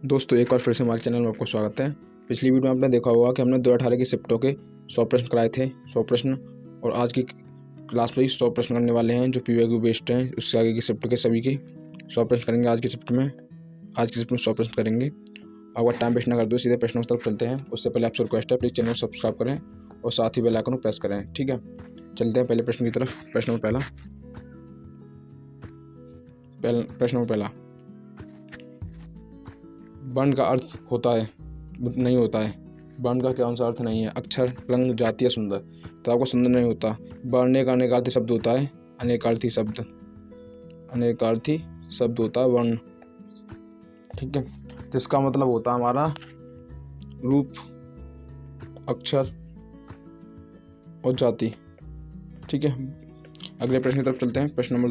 दोस्तों एक बार फिर से हमारे चैनल में आपको स्वागत है। पिछली वीडियो में आपने देखा होगा कि हमने 2018 की शिफ्टों के 100 प्रश्न कराए थे, 100 प्रश्न। और आज की क्लास में 100 प्रश्न करने वाले हैं जो PYQ बेस्ड हैं। उससे आगे की शिफ्ट के सभी के 100 प्रश्न करेंगे। आज की शिफ्ट में 100 प्रश्न करेंगे। अगर टाइम वेस्ट ना कर दो, सीधे प्रश्नों की तरफ चलते हैं। उससे पहले आपसे रिक्वेस्ट है, प्लीज़ चैनल को सब्सक्राइब करें और साथ ही बेल आइकन को प्रेस करें। ठीक है, चलते हैं पहले प्रश्न की तरफ। प्रश्न नंबर पहला, वर्ण का अर्थ होता है नहीं होता है। वर्ण का कौन सा अर्थ नहीं है? अक्षर, रंग, जाति या सुंदर। तो आपको सुंदर नहीं होता। वर्ण का अनेकार्थी शब्द होता है। अनेकार्थी शब्द होता है वर्ण। ठीक है, जिसका मतलब होता है हमारा रूप, अक्षर और जाति। ठीक है, अगले प्रश्न की तरफ चलते हैं। प्रश्न नंबर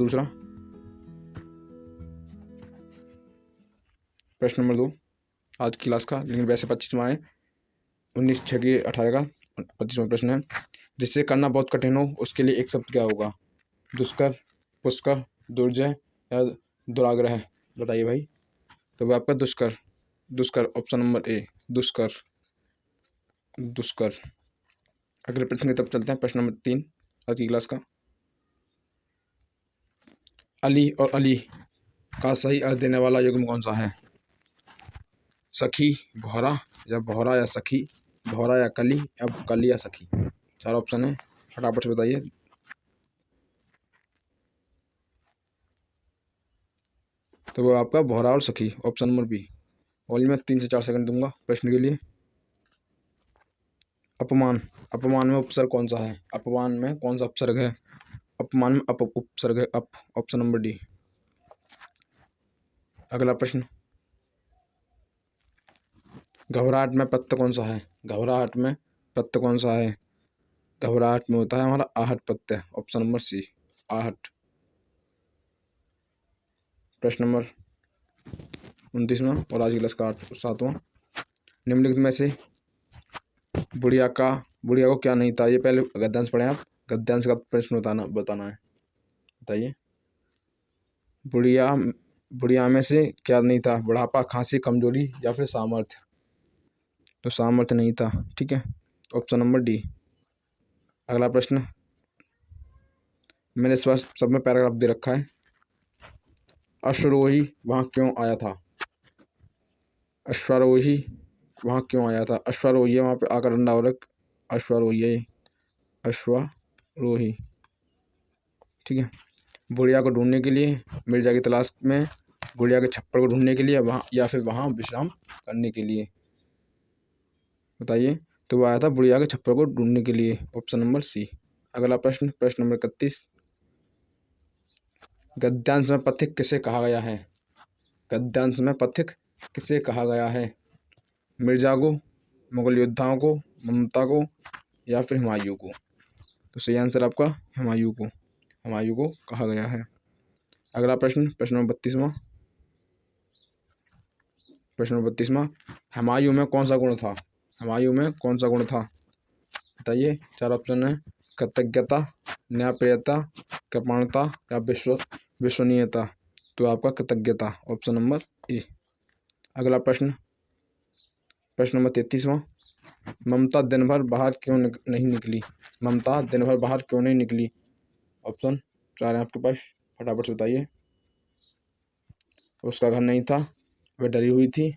2 आज की क्लास का, लेकिन वैसे 25वां है। 19/6/18 का 25वां प्रश्न है। जिससे करना बहुत कठिन हो उसके लिए एक शब्द क्या होगा? दुष्कर, पुष्कर, दुर्जय या दुराग्रह? बताइए भाई। तो वो आपका दुष्कर ऑप्शन नंबर ए, दुष्कर। अगले प्रश्न की तरफ चलते हैं। प्रश्न नंबर 3 आज की क्लास का। अली और अली का सही अर्थ देने वाला युग्म कौन सा है? सखी, भौरा या सखी, भौरा या कली, या कली या सखी? 4 ऑप्शन है, फटाफट से बताइए। तो वो आपका भौरा और सखी, ऑप्शन नंबर बी। और मैं 3 से 4 सेकंड दूंगा प्रश्न के लिए। अपमान में उपसर्ग कौन सा है? अपमान में कौन सा उपसर्ग है? अपमान में उपसर्ग है अप, ऑप्शन नंबर डी। अगला प्रश्न, घबराहट में प्रत्यय कौन सा है? घबराहट में प्रत्यय कौन सा है? घबराहट में होता है हमारा आहट प्रत्यय, ऑप्शन नंबर सी, आहट। प्रश्न नंबर 29वां और आज की क्लास का 7वां। निम्नलिखित में से बुढ़िया को क्या नहीं था? ये पहले गद्यांश पढ़े आप। गद्यांश का प्रश्न बताना है। बताइए, बुढ़िया में से क्या नहीं था? बुढ़ापा, खांसी, कमजोरी या फिर सामर्थ्य? तो सामर्थ्य नहीं था। ठीक है, ऑप्शन नंबर डी। अगला प्रश्न, मैंने इस बार सब में पैराग्राफ दे रखा है। अश्वरोही वहां क्यों आया था? अश्वारोही वहां क्यों आया था? अश्वारोही वहां पे आकर डंडा और अश्वारोही। ठीक है, बुढ़िया को ढूंढने के लिए, मिर्जा की तलाश में, बुढ़िया के छप्पर को ढूंढने के लिए, वहाँ या फिर वहाँ विश्राम करने के लिए? बताइए। तो वो आया था बुढ़िया के छप्पर को ढूंढने के लिए, ऑप्शन नंबर सी। अगला प्रश्न, प्रश्न नंबर 31। गद्यांश में पथिक किसे कहा गया है? गद्यांश में पथिक किसे कहा गया है? मिर्जा को, मुगल योद्धाओं को, ममता को या फिर हुमायूं को? तो सही आंसर आपका हुमायूं को कहा गया है। अगला प्रश्न, प्रश्न नंबर 32वां। हुमायूं में कौन सा गुण था? बताइए। 4 ऑप्शन है, कृतज्ञता, न्यायप्रियता, कृपणता या विश्वसनीयता? तो आपका कृतज्ञता, ऑप्शन नंबर ए। अगला प्रश्न, प्रश्न नंबर 33वां। ममता दिन भर बाहर क्यों नहीं निकली? ऑप्शन 4 है आपके पास, फटाफट से बताइए। उसका घर नहीं था, वह डरी हुई थी,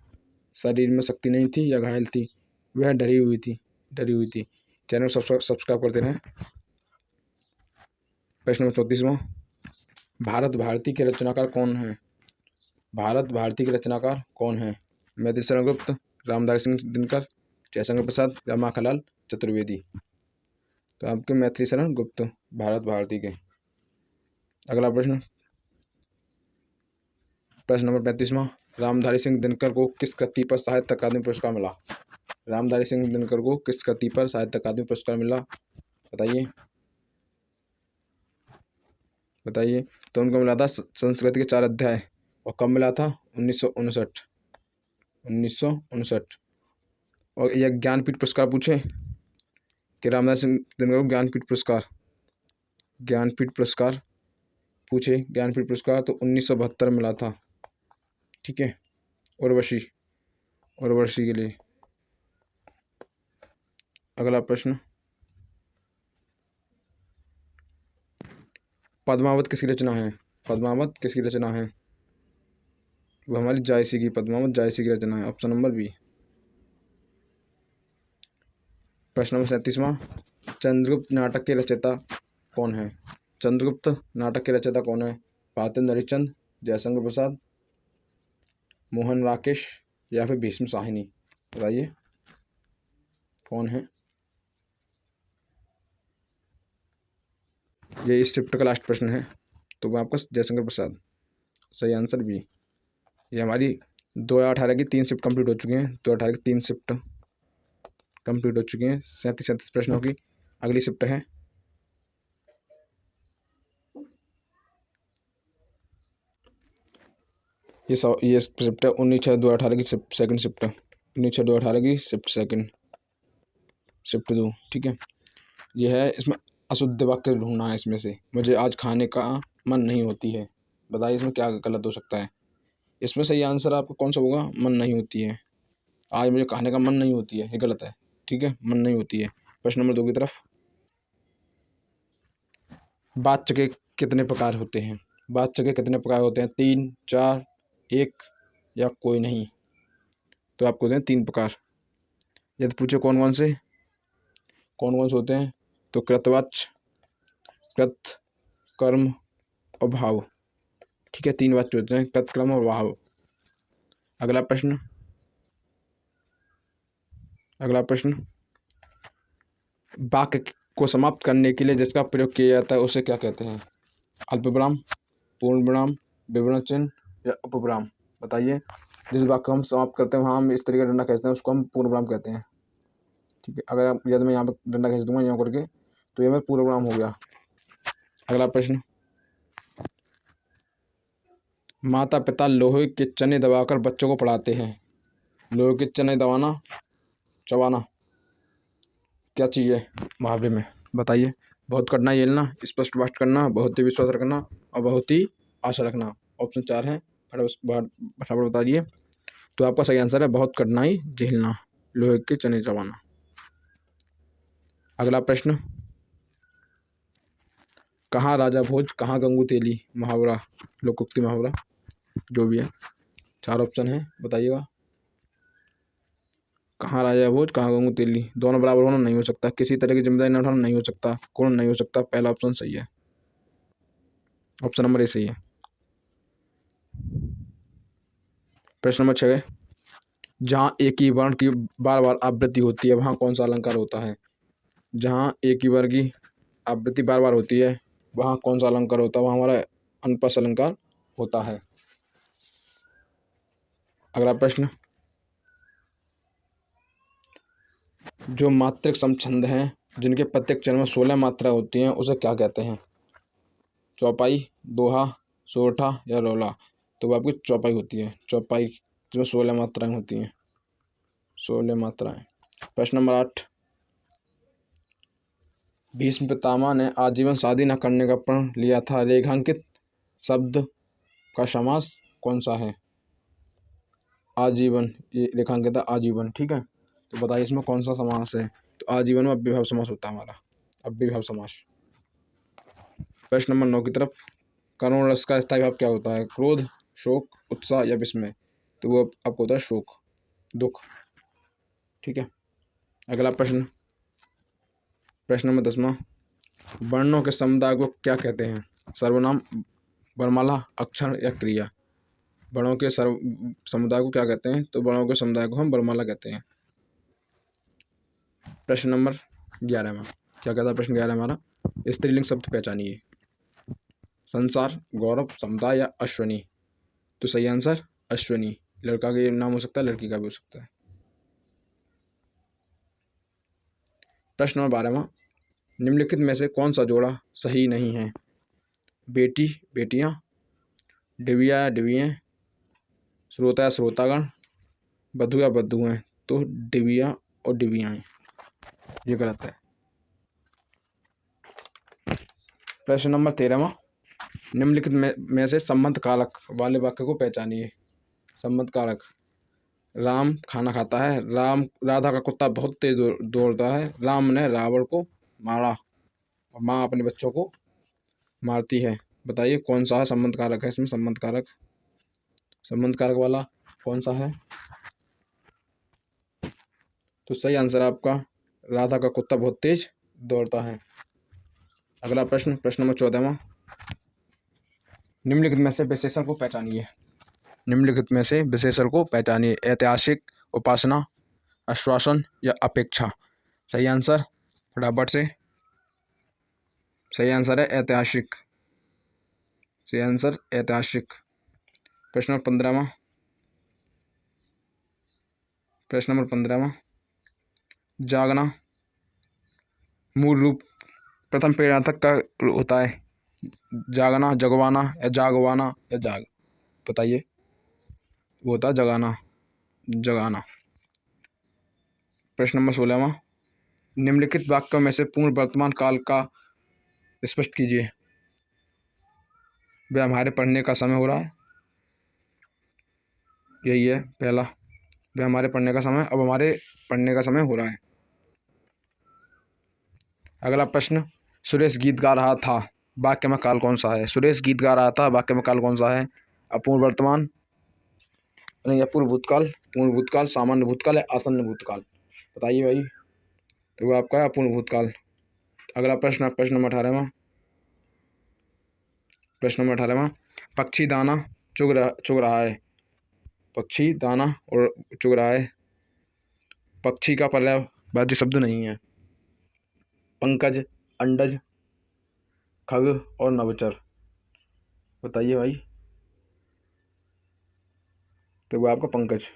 शरीर में शक्ति नहीं थी या घायल थी? वह डरी हुई थी। चैनल सब्सक्राइब करते रहें। प्रश्न नंबर 34वां। भारत भारती के रचनाकार कौन है? मैथिली शरण गुप्त, रामधारी सिंह दिनकर, जयशंकर प्रसाद या माखनलाल चतुर्वेदी? तो आपके मैथिली शरण गुप्त, भारत भारती के। अगला प्रश्न, प्रश्न नंबर 35वां। रामधारी सिंह दिनकर को किस कृति पर साहित्य अकादमी पुरस्कार मिला? रामधारी सिंह दिनकर को किस कृति पर साहित्य अकादमी पुरस्कार मिला? बताइए। तो उनको मिला था संस्कृत के 4 अध्याय। और कब मिला था? 1959। और यह ज्ञानपीठ पुरस्कार पूछे कि रामधारी सिंह दिनकर को ज्ञानपीठ पुरस्कार तो 1972 मिला था। ठीक है, उर्वशी और वर्षी के लिए। अगला प्रश्न, पद्मावत किसकी रचना है? पद्मावत किसकी रचना है? वो हमारी जायसी की, पद्मावत जायसी की रचना है। Option number B. प्रश्न नंबर 37वां, चंद्रगुप्त नाटक के रचयिता कौन है? चंद्रगुप्त नाटक के रचयिता कौन है? पातेन्द्र हरिश्चंद्र, जयशंकर प्रसाद, मोहन राकेश या फिर भीष्म साहिनी? बताइए कौन है? ये इस शिफ्ट का लास्ट प्रश्न है, तो वो आपका जयशंकर प्रसाद। सही आंसर बी। ये हमारी 2018 की 3 शिफ्ट कंप्लीट हो चुकी हैं। 2018 की 3 शिफ्ट कंप्लीट हो चुकी हैं 37 प्रश्नों की। अगली शिफ्ट है ये शिफ्ट है 19/6/2018 की सेकंड शिफ्ट, 19/6/2018 की शिफ्ट सेकंड, शिफ्ट 2। ठीक है, ये है, इसमें अशुद्ध वाक्य ढूंढना है। इसमें से मुझे आज खाने का मन नहीं होती है। बताइए इसमें क्या गलत हो सकता है? इसमें सही आंसर आपका कौन सा होगा? मन नहीं होती है। आज मुझे खाने का मन नहीं होती है, ये गलत है। ठीक है, मन नहीं होती है। प्रश्न नंबर 2 की तरफ, वाच्य के कितने प्रकार होते हैं? वाच्य के कितने प्रकार होते हैं? 3, 4, 1 या कोई नहीं? तो आपको दें 3 प्रकार। यदि पूछे कौन कौन से होते हैं, तो कृतवाच्य, कृत, कर्म और भाव। ठीक है, 3 वाच्य होते हैं, कृत, कर्म और भाव। अगला प्रश्न, वाक्य को समाप्त करने के लिए जिसका प्रयोग किया जाता है उसे क्या कहते हैं? अल्पविराम, पूर्ण विराम, विवरण चिन्ह या उपविराम? बताइए। जिस वाक्य को हम समाप्त करते हैं वहाँ हम इस तरीके का डंडा खींचते हैं, उसको हम पूर्ण विराम कहते हैं। ठीक है, अगर आप यदि मैं यहाँ पर डंडा खींच दूंगा यहाँ करके, तो ये मेरा पूर्ण विराम हो गया। अगला प्रश्न, माता पिता लोहे के चने दबाकर बच्चों को पढ़ाते हैं। लोहे के चने दबाना, चबाना क्या चीज़ है मुहावरे में? बताइए। बहुत कठिनाई झेलना, स्पष्ट बात करना, बहुत ही विश्वास रखना और बहुत ही आशा रखना। ऑप्शन 4 है, फटाफट बता दिए। तो आपका सही आंसर है बहुत कठिनाई झेलना, लोहे के चने चबाना। अगला प्रश्न, कहाँ राजा भोज कहाँ गंगू तेली? मुहावरा, लोकोक्ति मुहावरा जो भी है। 4 ऑप्शन है, बताइएगा। कहाँ राजा भोज कहाँ गंगू तेली? दोनों बराबर होना नहीं हो सकता, किसी तरह की जिम्मेदारी न उठाना नहीं हो सकता, कौन नहीं हो सकता? पहला ऑप्शन सही है, ऑप्शन नंबर ए सही है। प्रश्न नंबर 6, जहाँ एक ही वर्ण की बार बार आवृत्ति होती है वहाँ कौन सा अलंकार होता है? जहाँ एक ही वर्ण की आवृत्ति बार बार होती है वहाँ कौन सा अलंकार होता है? वहाँ हमारा अनुप्रास अलंकार होता है। अगला प्रश्न, जो मात्रिक समछंद हैं जिनके प्रत्येक चरण में 16 मात्रा होती हैं उसे क्या कहते हैं? चौपाई, दोहा, सोरठा या रोला? तो वो आपकी चौपाई होती है, चौपाई जिसमें 16 मात्राएं होती हैं, 16 मात्राएं। प्रश्न नंबर 8, भीष्म पितामह ने आजीवन शादी न करने का प्रण लिया था, रेखांकित शब्द का समास कौन सा है? आजीवन, ये रेखांकित है आजीवन। ठीक है, तो बताइए इसमें कौन सा समास है? तो आजीवन में अव्ययभाव समास होता है हमारा, अव्ययभाव समास। प्रश्न नंबर 9 की तरफ, करुण रस का स्थायी भाव क्या होता है? क्रोध, शोक, उत्साह या विस्मय? तो वो आपको होता है शोक, दुख। ठीक है, अगला प्रश्न, प्रश्न नंबर 10वां, वर्णों के समुदाय को क्या कहते हैं? सर्वनाम, वर्णमाला, अक्षर या क्रिया? वर्णों के समुदाय को क्या कहते हैं? तो वर्णों के समुदाय को हम वर्णमाला कहते हैं। प्रश्न नंबर 11वां, क्या कहता है प्रश्न 11 हमारा? स्त्रीलिंग शब्द पहचानिए। संसार, गौरव, समुदाय या अश्वनी? तो सही आंसर अश्वनी। लड़का का नाम हो सकता है, लड़की का भी हो सकता है। प्रश्न नंबर 12वां, निम्नलिखित में से कौन सा जोड़ा सही नहीं है? बेटी बेटियां, डिबिया या डिबियाँ, श्रोता या श्रोतागण, बधू या बधुएं? तो डिबिया और डिबियाँ, ये गलत है। प्रश्न नंबर 13वां, निम्नलिखित में से संबंध कारक वाले वाक्य को पहचानिए। संबंध कारक, राम खाना खाता है। राम राधा का कुत्ता बहुत तेज दौड़ता है। राम ने रावण को मारा और माँ अपने बच्चों को मारती है। बताइए कौन सा है संबंध कारक है इसमें? संबंध कारक वाला कौन सा है? तो सही आंसर आपका राधा का कुत्ता बहुत तेज दौड़ता है। अगला प्रश्न, प्रश्न नंबर 14वां। निम्नलिखित में से विशेषण को पहचानिए। निम्नलिखित में से विशेषण को पहचानिए। ऐतिहासिक, उपासना, आश्वासन या अपेक्षा। सही आंसर फटाफट से। सही आंसर है ऐतिहासिक। सही आंसर ऐतिहासिक। प्रश्न नंबर 15वां। प्रश्न नंबर 15वां। जागना मूल रूप प्रथम पेड़ांतक का होता है। जागना, जगवाना या जागवाना या जाग। बताइए। वो होता है जगाना, जगाना। प्रश्न नंबर 16वां। निम्नलिखित वाक्यों में से पूर्ण वर्तमान काल का स्पष्ट कीजिए। वह हमारे पढ़ने का समय हो रहा है। यही है पहला। वह हमारे पढ़ने का समय, अब हमारे पढ़ने का समय हो रहा है। अगला प्रश्न। सुरेश गीत गा रहा था। वाक्य में काल कौन सा है? सुरेश गीत गा रहा था, वाक्य में काल कौन सा है? अपूर्ण वर्तमान नहीं, अपूर्व भूतकाल, पूर्ण भूतकाल, सामान्य भूतकाल या आसन्न भूतकाल। बताइए भाई। तो वो आपका है अपूर्ण भूतकाल। अगला प्रश्न, प्रश्न नंबर 18वां। प्रश्न नंबर 18वां। पक्षी दाना चुग रहा है। पक्षी दाना और चुग रहा है। पक्षी का पर्यायवाची शब्द नहीं है। पंकज, अंडज, खग और नवचर। बताइए भाई। तो वो आपका पंकज।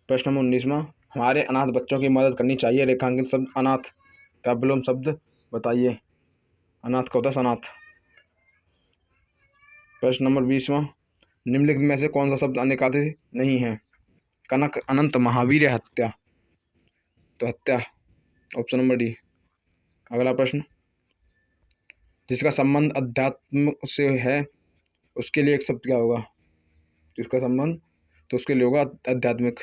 प्रश्न नंबर 19वां। हमारे अनाथ बच्चों की मदद करनी चाहिए। रेखांकित शब्द अनाथ का विलोम शब्द बताइए। अनाथ का होता है सनाथ। प्रश्न नंबर 20वां। निम्नलिखित में से कौन सा शब्द अनेकाधिक नहीं है? कनक, अनंत, महावीर या हत्या। तो हत्या, ऑप्शन नंबर डी। अगला प्रश्न। जिसका संबंध अध्यात्म से है उसके लिए एक शब्द क्या होगा? जिसका संबंध, तो उसके लिए होगा आध्यात्मिक।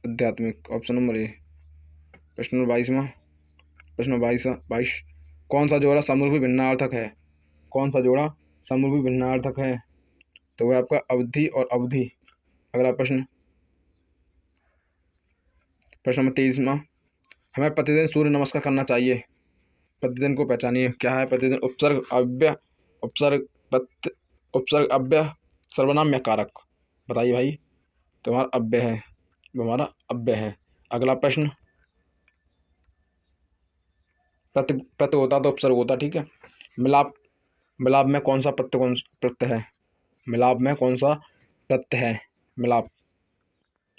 आध्यात्मिक, ऑप्शन नंबर ए। प्रश्न नंबर 22वां। प्रश्न नंबर 22। कौन सा जोड़ा समरूपी भिन्नार्थक है? कौन सा जोड़ा समरूपी भिन्नार्थक है? तो वह आपका अवधि और अवधि। अगला प्रश्न। प्रश्न नंबर 23वां। हमें प्रतिदिन सूर्य नमस्कार करना चाहिए। प्रतिदिन को पहचानिए। क्या है प्रतिदिन? उपसर्ग, अव्यय, उपसर्ग, अव्यय, सर्वनाम या कारक। बताइए भाई। तो हमारा अव्यय है, वो हमारा अव्यय है। अगला प्रश्न। प्रत्यय होता तो उपसर्ग होता, ठीक है। मिलाप, मिलाप में कौन सा प्रत्यय है? मिलाप में कौन सा प्रत्यय है? मिलाप।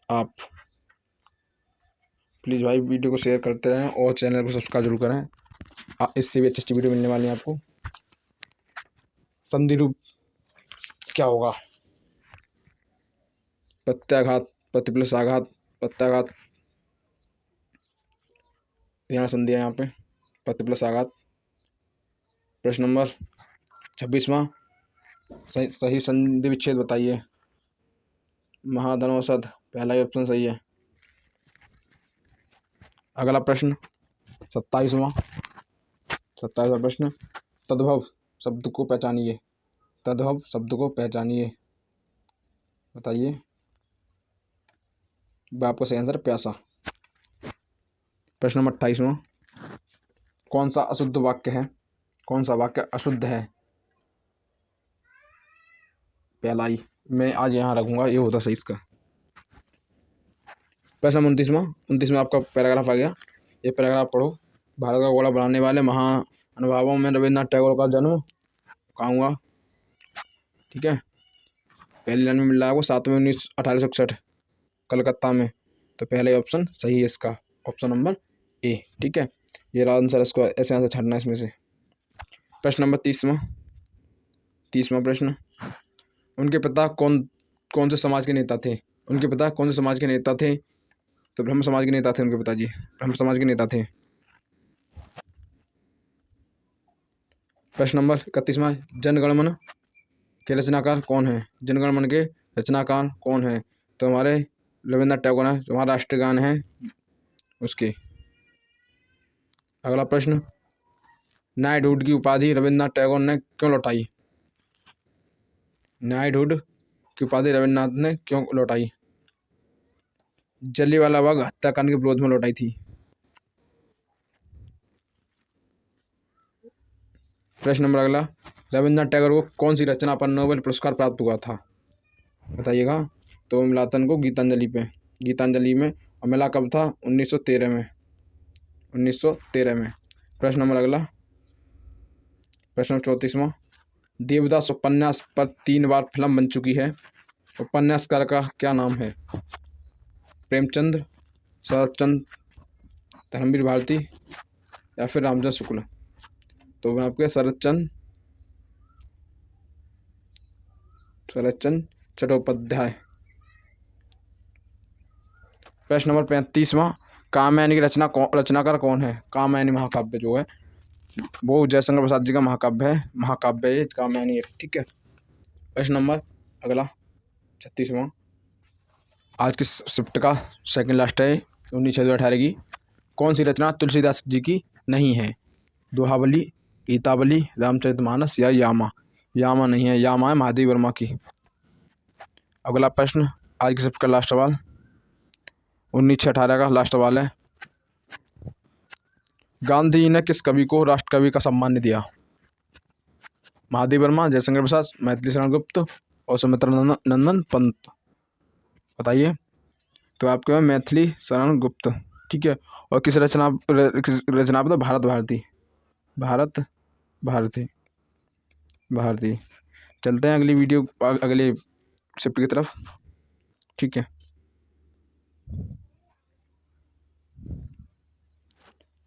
आप प्लीज़ भाई वीडियो को शेयर करते रहें और चैनल को सब्सक्राइब जरूर करें। इससे भी अच्छी वीडियो मिलने वाली है आपको। संधि रूप क्या होगा? प्रत्याघात, प्रति प्लस आघात, प्रत्याघात। यहाँ संधि है, यहाँ पे प्रति प्लस आघात। प्रश्न नंबर 26वां। सही संधि विच्छेद बताइए। महाधनौषध, पहला ही ऑप्शन सही है। अगला प्रश्न 27वां। 27वां प्रश्न। तद्भव शब्द को पहचानिए। तद्भव शब्द को पहचानिए। बताइए। आपका सही आंसर प्यासा। प्रश्न नंबर 28वां। कौन सा अशुद्ध वाक्य है? कौन सा वाक्य अशुद्ध है? पहला ही मैं आज यहाँ रखूंगा, ये होता सही इसका। प्रश्न नंबर 29वां आपका पैराग्राफ आ गया। ये पैराग्राफ पढ़ो। भारत का घोड़ा बनाने वाले महान अनुभवों में रविन्द्रनाथ टैगोर का जन्म कहाँ हुआ? ठीक है। पहली लाइन में मिल रहा है आपको 7 मई 1861 कलकत्ता में। तो पहले ऑप्शन सही है इसका, ऑप्शन नंबर ए। ठीक है। ये आंसर, इसको ऐसे आंसर छाड़ना इसमें से। प्रश्न नंबर 30वां प्रश्न। उनके पिता कौन से समाज के नेता थे? उनके पिता कौन से समाज के नेता थे? तो ब्रह्म समाज के नेता थे उनके पिताजी। ब्रह्म समाज के नेता थे। प्रश्न नंबर 31वां। जनगणमन के रचनाकार कौन है? जनगण मन के रचनाकार कौन है? तो हमारे रविन्द्रनाथ टैगोर हैं, जो हमारा राष्ट्रीय गान है उसके। अगला प्रश्न, नाइटहुड की उपाधि रविन्द्रनाथ टैगोर ने क्यों लौटाई? नाइटहुड की उपाधि रविन्द्रनाथ ने क्यों लौटाई? जलियांवाला बाग हत्याकांड के विरोध में लौटाई थी। प्रश्न नंबर अगला, रविन्द्रनाथ टैगोर को कौन सी रचना पर नोबेल पुरस्कार प्राप्त हुआ था? बताइएगा। तो मिलातन को गीतांजलि में, और मिला कब था? 1913 में। 1913 में। प्रश्न नंबर अगला, प्रश्न 34वां, देवदास उपन्यास पर 3 बार फिल्म बन चुकी है, उपन्यासकार का क्या नाम है? प्रेमचंद, शरतचंद्र, धर्मवीर भारती या फिर रामचंद्र शुक्ल? तो मैं आपके शरतचंद्र चट्टोपाध्याय। प्रश्न नंबर 35वां, कात्यायनी की रचनाकार कौन है? कात्यायनी महाकाव्य जो है वो जयशंकर प्रसाद जी का महाकाव्य है, ये कात्यायनी है। ठीक है। प्रश्न नंबर अगला 36वां, आज की शिफ्ट का सेकंड लास्ट है 1918 की। कौन सी रचना तुलसीदास जी की नहीं है? दोहावली, गीतावली, रामचरितमानस या यामा? यामा नहीं है, यामा है महादेव वर्मा की। अगला प्रश्न, आज की शिफ्ट का लास्ट सवाल 1918 का लास्ट सवाल है, गांधी जी ने किस कवि को राष्ट्र कवि का सम्मान दिया? महादेव वर्मा, जयशंकर प्रसाद, मैथिली शरण गुप्त और सुमित्रा नंदन पंत? बताइए। तो आपके मैथिली शरण गुप्त। ठीक है। और किस रचना पर? भारती। चलते हैं अगली वीडियो, अगले शिफ्ट की तरफ। ठीक है,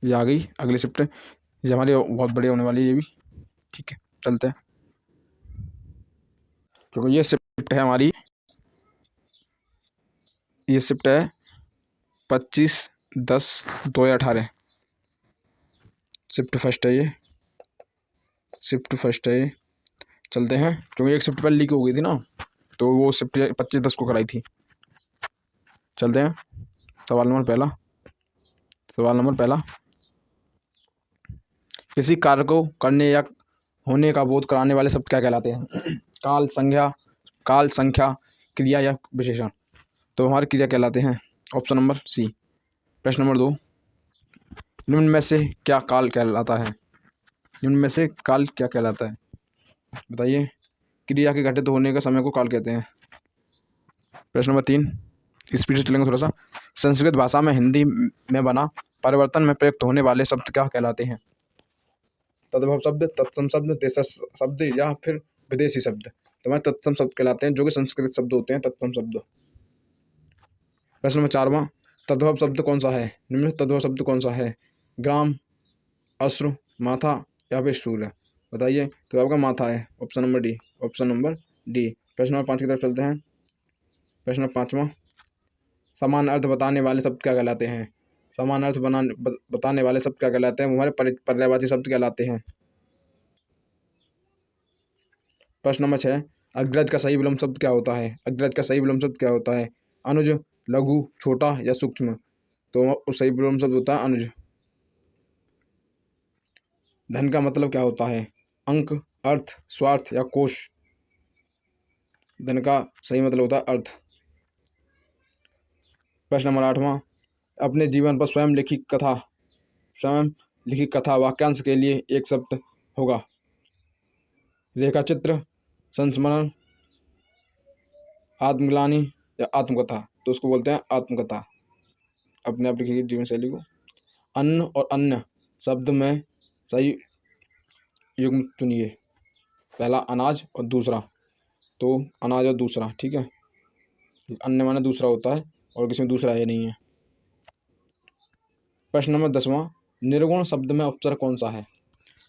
ये आ गई अगली शिफ्ट, ये हमारी बहुत बढ़िया होने वाली है ये भी। ठीक है, चलते हैं, क्योंकि ये शिफ्ट है हमारी, ये शिफ्ट है 25/10/2018। शिफ्ट फर्स्ट है ये, चलते हैं, क्योंकि एक शिफ्ट पहले लीक हो गई थी ना, तो वो शिफ्ट 25/10 को कराई थी। चलते हैं, सवाल नंबर पहला, किसी कार्य को करने या होने का बोध कराने वाले शब्द क्या कहलाते हैं? काल, संख्या, क्रिया या विशेषण? तो हमारी क्रिया कहलाते हैं, ऑप्शन नंबर सी। प्रश्न नंबर 2, निम्न में से क्या काल कहलाता है? बताइए। क्रिया के घटित होने के समय को काल कहते हैं। प्रश्न नंबर 3, स्पीड से चलेंगे थोड़ा सा। संस्कृत भाषा में हिंदी में बना परिवर्तन में प्रयुक्त होने वाले शब्द क्या कहलाते हैं? तद्भव शब्द, तत्सम शब्द, देशज शब्द या फिर विदेशी शब्द? तो हमारे तत्सम शब्द कहलाते हैं, जो कि संस्कृत शब्द होते हैं, तत्सम शब्द। प्रश्न नंबर 4वां, तद्भव शब्द कौन सा है? निम्न तद्भव शब्द कौन सा है? ग्राम, अश्रु, माथा या फिर शूल? बताइए। तो आपका माथा है, ऑप्शन नंबर डी। प्रश्न नंबर 5 की तरफ चलते हैं। प्रश्न नंबर 5वां, समान अर्थ बताने वाले शब्द क्या कहलाते हैं? बताने वाले शब्द क्या कहलाते हैं? हमारे पर्यायवाची शब्द कहलाते हैं। प्रश्न नंबर 6, अग्रज का सही विलोम शब्द क्या होता है? अनुज, लघु, छोटा या सूक्ष्म? तो सही विलोम शब्द होता है अनुज। धन का मतलब क्या होता है? अंक, अर्थ, स्वार्थ या कोश? धन का सही मतलब होता है अर्थ। प्रश्न नंबर 8वां, अपने जीवन पर स्वयं लिखी कथा वाक्यांश के लिए एक शब्द होगा। रेखाचित्र, संस्मरण, आत्मग्लानि या आत्मकथा? तो उसको बोलते हैं आत्मकथा। अपने आप लिखी जीवन शैली को। अन्न और अन्य शब्द में सही युग्म चुनिए। पहला अनाज और दूसरा, तो अनाज और दूसरा। ठीक है, अन्य माने दूसरा होता है और किसी में दूसरा है नहीं है। प्रश्न नंबर 10वां, निर्गुण शब्द में उपसर्ग कौन सा है?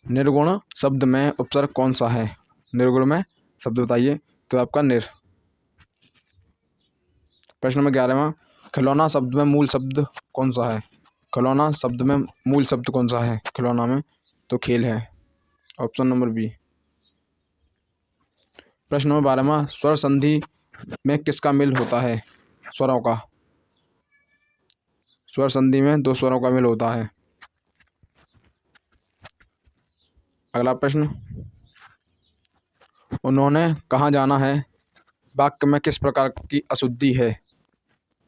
निर्गुण शब्द में उपसर्ग कौन सा है? निर्गुण में शब्द बताइए। तो आपका निर। प्रश्न नंबर 11वां, खिलौना शब्द में मूल शब्द कौन सा है? खिलौना शब्द में मूल शब्द कौन सा है? खिलौना में तो खेल है, ऑप्शन नंबर बी। प्रश्न नंबर 12वां, स्वर संधि में किसका मेल होता है? स्वरों का। स्वर संधि में दो स्वरों का मेल होता है। अगला प्रश्न, उन्होंने कहाँ जाना है वाक्य में किस प्रकार की अशुद्धि है?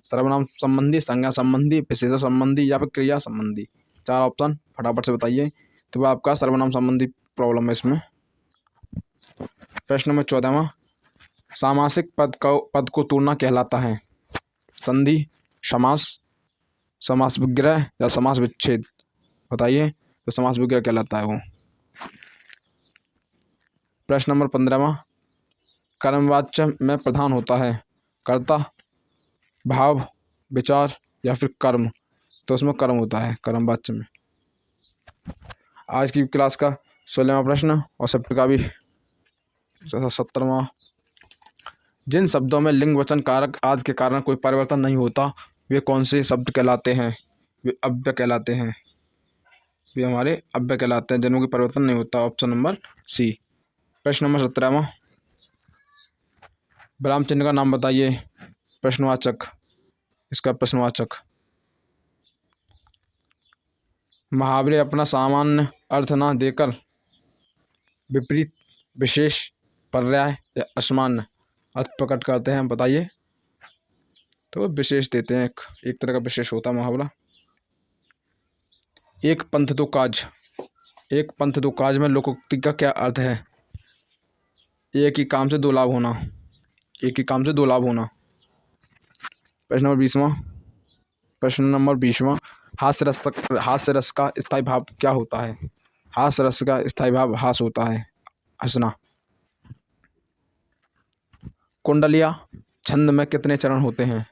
सर्वनाम संबंधी, संज्ञा संबंधी, विशेषण संबंधी या फिर क्रिया संबंधी? 4 ऑप्शन फटाफट से बताइए। तो आपका सर्वनाम संबंधी प्रॉब्लम है इसमें। प्रश्न नंबर 14वां, सामासिक पद को तोड़ना कहलाता है? संधि, समास, समास विग्रह या समास विच्छेद? बताइए। तो समास विग्रह कहलाता है वो। प्रश्न नंबर 15वां, कर्मवाच्य में प्रधान होता है कर्ता, भाव, विचार या फिर कर्म? तो उसमें कर्म होता है कर्मवाच्य में। आज की क्लास का 16वां प्रश्न और सप्ताह का भी 17वां, जिन शब्दों में लिंग वचन कारक आदि के कारण कोई परिवर्तन नहीं होता वे कौन से शब्द कहलाते हैं? वे अव्यय कहलाते हैं। वे हमारे अव्यय कहलाते हैं जिनमें कोई परिवर्तन नहीं होता। Option number C. प्रश्न नंबर 17वां, विराम चिन्ह का नाम बताइए। प्रश्नवाचक, इसका प्रश्नवाचक। मुहावरे अपना सामान्य अर्थ न देकर विपरीत, विशेष, पर्याय या असामान्य अर्थ प्रकट करते हैं। बताइए। तो विशेष देते हैं, एक तरह का विशेष होता है मुहावरा। एक पंथ दो काज, एक पंथ दो काज में लोकोक्ति का क्या अर्थ है? एक ही काम से दो लाभ होना, एक ही काम से दो लाभ होना। प्रश्न नंबर 20वां, हास्य रस का स्थायी भाव क्या होता है? हास्य रस का स्थायी भाव हास होता है, हंसना। कुंडलिया छंद में कितने चरण होते हैं?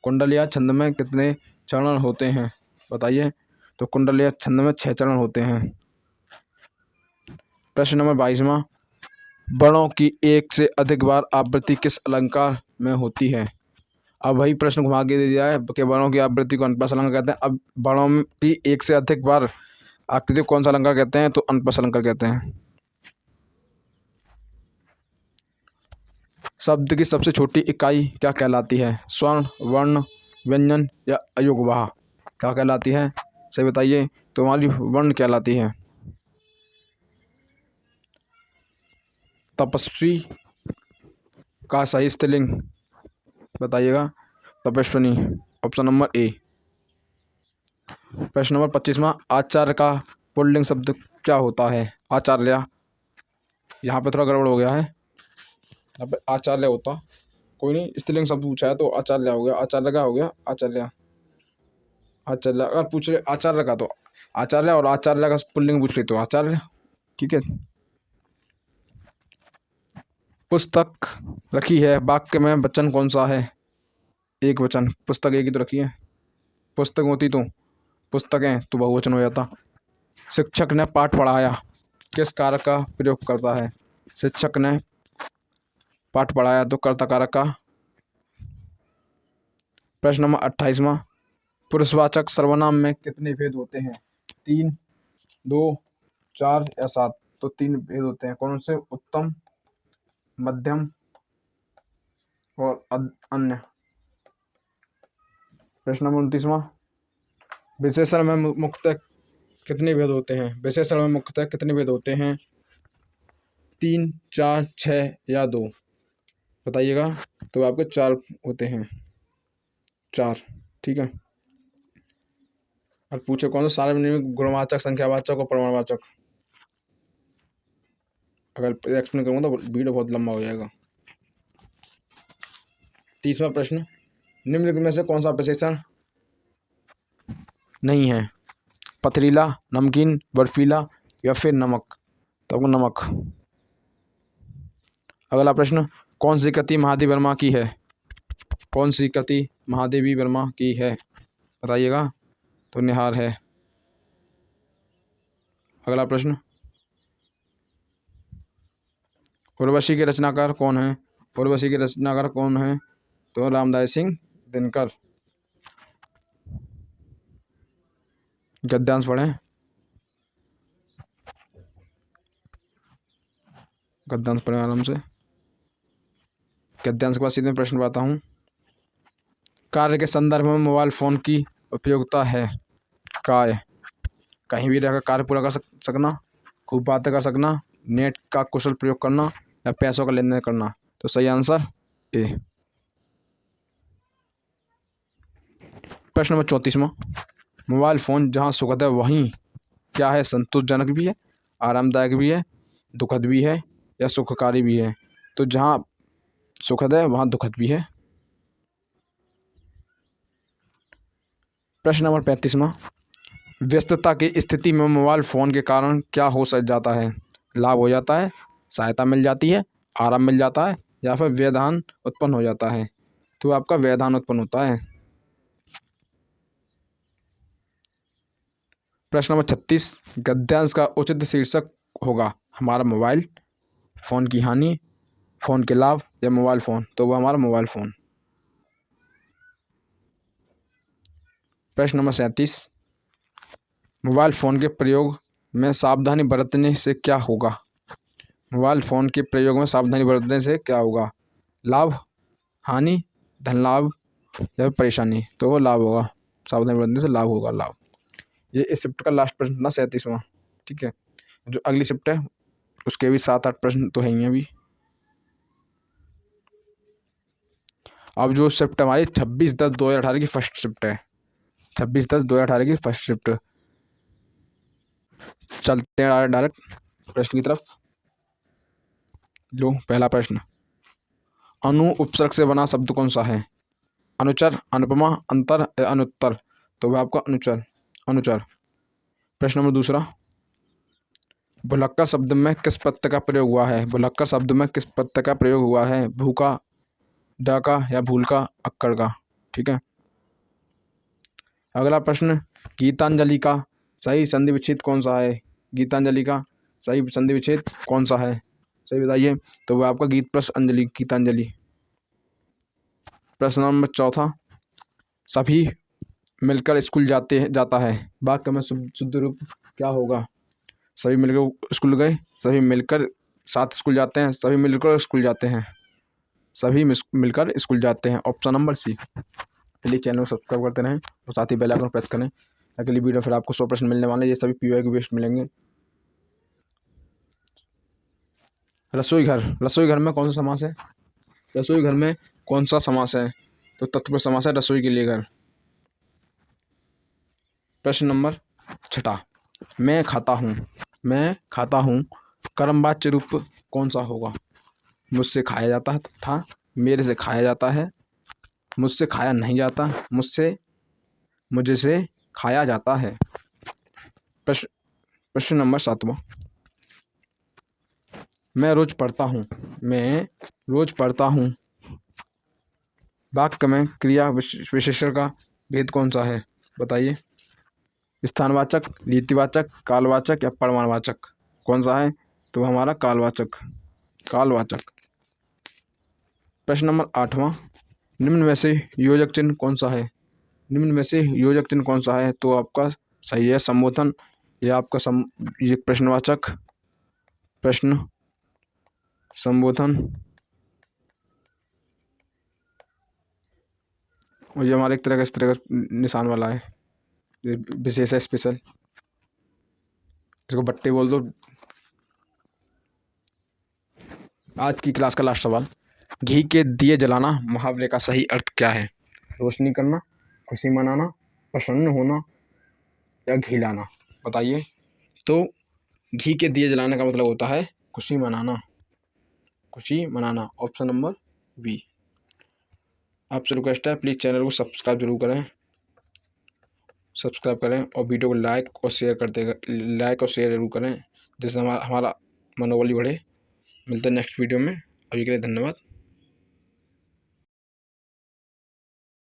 कुंडलिया छंद में कितने चरण होते हैं? बताइए। तो कुंडलिया छंद में 6 चरण होते हैं। प्रश्न नंबर 22वां, वर्णों की एक से अधिक बार आवृत्ति किस अलंकार में होती है? अब वही प्रश्न घुमा के दे दिया है कि वर्णों की आवृत्ति को अनुप्रास अलंकार कहते हैं। अब वर्णों की एक से अधिक बार आकृति कौन सा अलंकार कहते हैं? तो अनुप्रास अलंकार कहते हैं। शब्द की सबसे छोटी इकाई क्या कहलाती है? स्वर्ण, वर्ण, व्यंजन या अयोगवाह? क्या कहलाती है? सही बताइए। तो हमारी वर्ण कहलाती है। तपस्वी का सही स्त्रीलिंग बताइएगा। तपस्विनी, ऑप्शन नंबर ए। प्रश्न नंबर 25वां, आचार्य का पुल्लिंग शब्द क्या होता है? आचार्य, यहाँ पे थोड़ा गड़बड़ हो गया है, यहाँ पे आचार्य होता। कोई नहीं, स्त्रीलिंग शब्द पूछा है तो आचार्य हो गया। आचार्य का हो गया आचार्य। आचार्य अगर पूछ रहे आचार्य का तो आचार्य, और आचार्य का पुल्लिंग पूछ रहे तो आचार्य। ठीक है। पुस्तक रखी है वाक्य में वचन कौन सा है? एक वचन। पुस्तक एक ही तो रखी है। पुस्तक होती तो पुस्तकें तो बहुवचन हो जाता। शिक्षक ने पाठ पढ़ाया किस कारक का प्रयोग करता है? शिक्षक ने पाठ पढ़ाया तो कर्ता कारक का। प्रश्न नंबर 28वां, पुरुषवाचक सर्वनाम में कितने भेद होते हैं? 3, 2, 4 या 7? तो 3 भेद होते हैं। कौन से? उत्तम, मध्यम और अन्य। प्रश्न नंबर 29वां, विशेषण में मुख्यतः कितने भेद होते हैं? विशेषण में मुख्यतः कितने भेद होते हैं? 3, 4, 6 या 2? बताइएगा। तो आपके 4 होते हैं, 4। ठीक है। और पूछे कौन सा? सार्वजनिक, गुणवाचक, संख्यावाचक और प्रमाणवाचक। अगर एक्सप्लेन करूँगा तो वीडियो बहुत लंबा हो जाएगा। 30वां प्रश्न, निम्नलिखित में से कौन सा विशेषण नहीं है? पथरीला, नमकीन, बर्फीला या फिर नमक? तो आपको नमक। अगला प्रश्न, कौन सी कृति महादेवी वर्मा की है? कौन सी कृति महादेवी वर्मा की है? बताइएगा। तो निहार है। अगला प्रश्न, उर्वशी के रचनाकार कौन है? उर्वशी के रचनाकार कौन है? तो रामधारी सिंह दिनकर। गद्यांश पढ़ें। गद्यांश पढ़ें आराम से। गद्यांश के बाद सीधे प्रश्न बताता हूँ। कार्य के संदर्भ में मोबाइल फ़ोन की उपयोगिता है। काय, कहीं भी रहकर कार्य पूरा कर सकना, खूब बातें कर सकना, नेट का कुशल प्रयोग करना या पैसों का लेन देन करना। तो सही आंसर ए। प्रश्न नंबर 34वां। मोबाइल फ़ोन जहाँ सुखद है वहीं क्या है? संतोषजनक भी है, आरामदायक भी है, दुखद भी है या सुखकारी भी है? तो जहाँ सुखद है वहाँ दुखद भी है। प्रश्न नंबर 35वां। व्यस्तता की स्थिति में मोबाइल फ़ोन के कारण क्या हो जाता है? लाभ हो जाता है, सहायता मिल जाती है, आराम मिल जाता है या फिर व्यवधान उत्पन्न हो जाता है? तो आपका व्यवधान उत्पन्न होता है। प्रश्न नंबर 36। गद्यांश का उचित शीर्षक होगा हमारा मोबाइल फ़ोन की हानि, फ़ोन के लाभ या मोबाइल फ़ोन। तो वो हमारा मोबाइल फ़ोन। प्रश्न नंबर 37। मोबाइल फ़ोन के प्रयोग में सावधानी बरतने से क्या होगा? मोबाइल फ़ोन के प्रयोग में सावधानी बरतने से क्या होगा? लाभ, हानि, धन लाभ या परेशानी? तो वो लाभ होगा। सावधानी बरतने से लाभ होगा, लाभ। ये इस शिफ्ट का लास्ट प्रश्न था 37वां। ठीक है, जो अगली शिफ्ट है उसके भी 7-8 प्रश्न तो हैं ही अभी। अब जो शिफ्ट हमारी 26/10/2018 की फर्स्ट शिफ्ट है। 26/10/2018 की फर्स्ट शिफ्ट। चलते हैं डायरेक्ट प्रश्न की तरफ। लो पहला प्रश्न। अनु उपसर्ग से बना शब्द कौन सा है? अनुचर, अनुपमा, अंतर या अनुत्तर? तो वह आपका अनुचर, अनुचर। प्रश्न नंबर दूसरा। भुलक्कड़ शब्द में किस प्रत्यय का प्रयोग हुआ है? भुलक्कड़ शब्द में किस प्रत्यय का प्रयोग हुआ है? भू का, ड का या भूल का, अक्कड़ का? ठीक है। अगला प्रश्न। गीतांजलि का सही संधि विच्छेद कौन सा है? गीतांजलि का सही संधि विच्छेद कौन सा है? सही बताइए। तो वह आपका गीत प्लस अंजलि, गीतांजलि। प्रश्न नंबर चौथा। सभी मिलकर स्कूल जाता है। वाक्य में शुद्ध रूप क्या होगा? सभी मिलकर स्कूल गए, सभी मिलकर साथ स्कूल जाते हैं, सभी मिलकर स्कूल जाते हैं, सभी मिलकर स्कूल जाते हैं। Option number C. Please channel को सब्सक्राइब करते रहें और साथ ही बेल आइकन प्रेस करें। अगली वीडियो फिर आपको 100 प्रश्न मिलने वाले हैं। ये सभी PYQ बेस्ड मिलेंगे। रसोई घर, रसोई घर में कौन सा समास है? रसोई घर में कौन सा समास है? तो तत्पुरुष समास है रसोई के लिए घर। प्रश्न नंबर 6। मैं खाता हूँ, मैं खाता हूँ कर्मवाच्य रूप कौन सा होगा? मुझसे खाया जाता था, मेरे से खाया जाता है, मुझसे खाया नहीं जाता, मुझे से खाया जाता है। प्रश्न नंबर 7वां। मैं रोज पढ़ता हूँ, मैं रोज पढ़ता हूँ वाक्य में क्रिया विशेषण का भेद कौन सा है? बताइए। स्थानवाचक, रीतिवाचक, कालवाचक या परिमाणवाचक? कौन सा है? तो हमारा कालवाचक, कालवाचक। प्रश्न नंबर 8वां। निम्न में से योजक चिन्ह कौन सा है? निम्न में से योजक चिन्ह कौन सा है? तो आपका सही है संबोधन, या आपका ये प्रश्नवाचक, प्रश्न, संबोधन, और ये हमारे एक तरह का इस तरह का निशान वाला है, ये विशेष है, स्पेशल, इसको बट्टे बोल दो। आज की क्लास का लास्ट सवाल। घी के दिए जलाना मुहावरे का सही अर्थ क्या है? रोशनी करना, खुशी मनाना, प्रसन्न होना या घी लाना? बताइए। तो घी के दिए जलाने का मतलब होता है खुशी मनाना, खुशी मनाना। Option number B. आपसे रिक्वेस्ट है प्लीज़ चैनल को सब्सक्राइब जरूर करें, सब्सक्राइब करें और वीडियो को लाइक और शेयर जरूर करें, जिससे हमारा मनोबल बढ़े। मिलते हैं नेक्स्ट वीडियो में। अभी के लिए धन्यवाद।